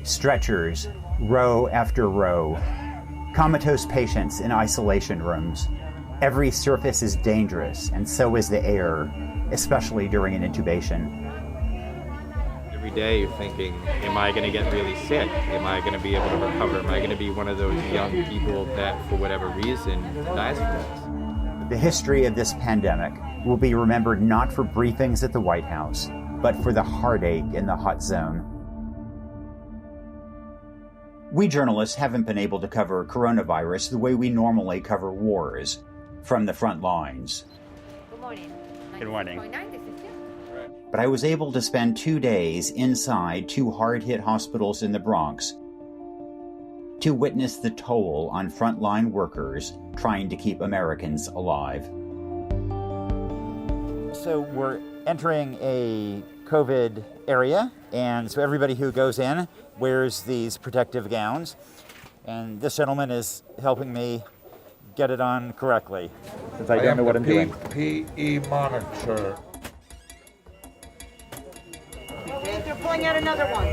Stretchers, row after row. Comatose patients in isolation rooms. Every surface is dangerous, and so is the air, especially during an intubation. Every day you're thinking, am I going to get really sick? Am I going to be able to recover? Am I going to be one of those young people that, for whatever reason, dies from this? The history of this pandemic will be remembered not for briefings at the White House, but for the heartache in the hot zone. We journalists haven't been able to cover coronavirus the way we normally cover wars, from the front lines. Good morning. Good morning. 96.9, this is Jim. But I was able to spend 2 days inside 2 hard-hit hospitals in the Bronx to witness the toll on frontline workers trying to keep Americans alive. So we're entering a COVID area, and so everybody who goes in wears these protective gowns, and this gentleman is helping me get it on correctly, since I don't know what I'm doing. PPE monitor. Wait, they're pulling out another one.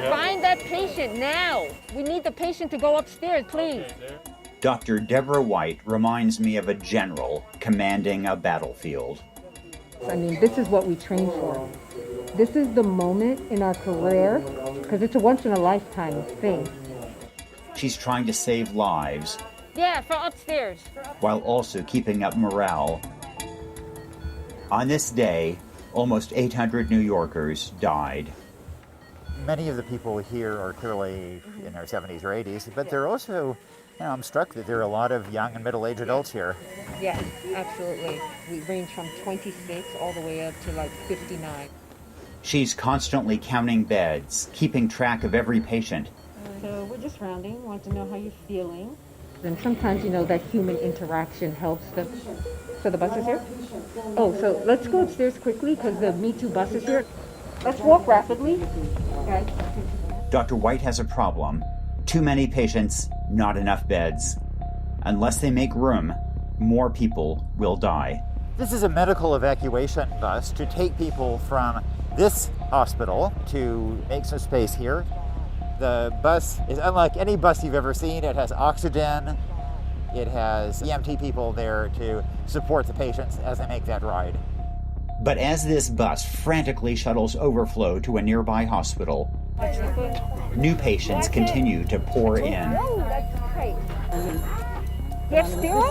Find that patient now. We need the patient to go upstairs, please. Dr. Deborah White reminds me of a general commanding a battlefield. I mean, this is what we train for. This is the moment in our career, because it's a once-in-a-lifetime thing. She's trying to save lives Yeah, from upstairs. while also keeping up morale. On this day, almost 800 New Yorkers died. Many of the people here are clearly in their 70s or 80s, but they're also, I'm struck that there are a lot of young and middle-aged adults here. Yes, absolutely. We range from 26 all the way up to like 59. She's constantly counting beds, keeping track of every patient. So we're just rounding, want to know how you're feeling. And sometimes, that human interaction helps them. So the bus is here? Oh, so let's go upstairs quickly because the Me Too bus is here. Let's walk rapidly. Okay. Dr. White has a problem. Too many patients, not enough beds. Unless they make room, more people will die. This is a medical evacuation bus to take people from this hospital to make some space here. The bus is unlike any bus you've ever seen. It has oxygen. It has EMT people there to support the patients as they make that ride. But as this bus frantically shuttles overflow to a nearby hospital, new patients continue to pour in. Oh, that's great. Yes, still?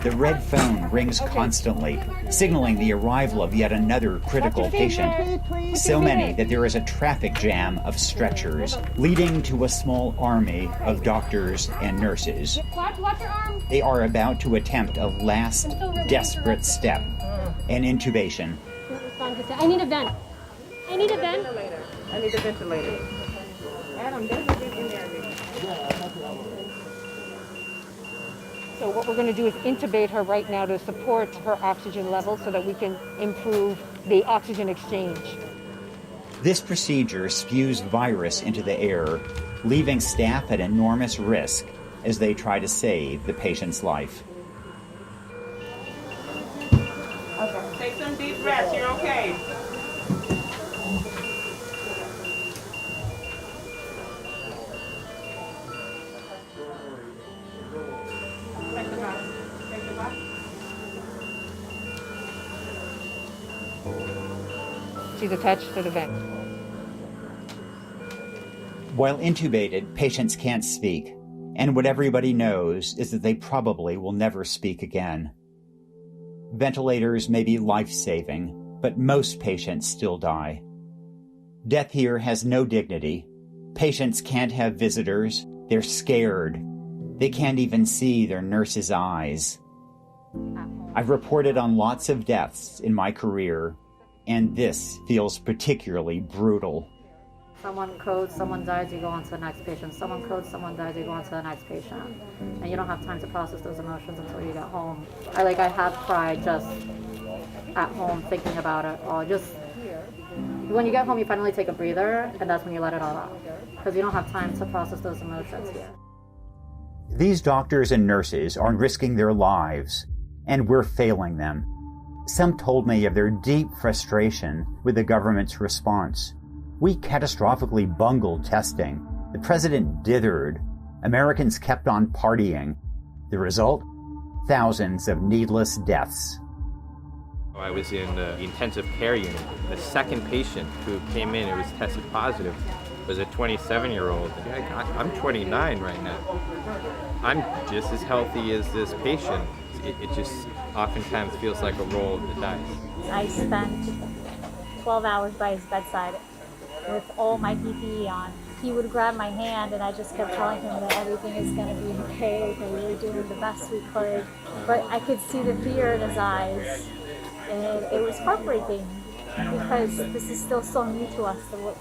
The red phone rings constantly, signaling the arrival of yet another critical patient. So many that there is a traffic jam of stretchers, leading to a small army of doctors and nurses. Watch your arm. They are about to attempt a last desperate step, an intubation. I need a vent. I need a vent. I need a ventilator. Adam, there's a vent in there. So what we're going to do is intubate her right now to support her oxygen level so that we can improve the oxygen exchange. This procedure spews virus into the air, leaving staff at enormous risk as they try to save the patient's life. Okay. Take some deep breaths. You're okay. She's attached to the vent. While intubated, patients can't speak, and what everybody knows is that they probably will never speak again. Ventilators may be life-saving, but most patients still die. Death here has no dignity. Patients can't have visitors. They're scared. They can't even see their nurse's eyes. I've reported on lots of deaths in my career, and this feels particularly brutal. Someone codes, someone dies, you go on to the next patient. Someone codes, someone dies, you go on to the next patient. And you don't have time to process those emotions until you get home. I have cried just at home thinking about it, or just when you get home you finally take a breather, and that's when you let it all out. Because you don't have time to process those emotions here. These doctors and nurses are risking their lives, and we're failing them. Some told me of their deep frustration with the government's response. We catastrophically bungled testing. The president dithered. Americans kept on partying. The result? Thousands of needless deaths. I was in the intensive care unit. The second patient who came in who was tested positive was a 27-year-old. I'm 29 right now. I'm just as healthy as this patient. It just oftentimes feels like a roll of the dice. I spent 12 hours by his bedside with all my PPE on. He would grab my hand and I just kept telling him that everything is going to be okay, that we were doing the best we could. But I could see the fear in his eyes, and it was heartbreaking because this is still so new to us, that we're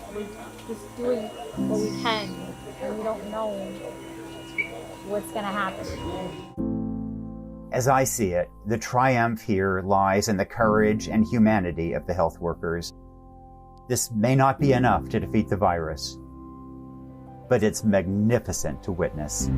just doing what we can and we don't know what's going to happen. As I see it, the triumph here lies in the courage and humanity of the health workers. This may not be enough to defeat the virus, but it's magnificent to witness.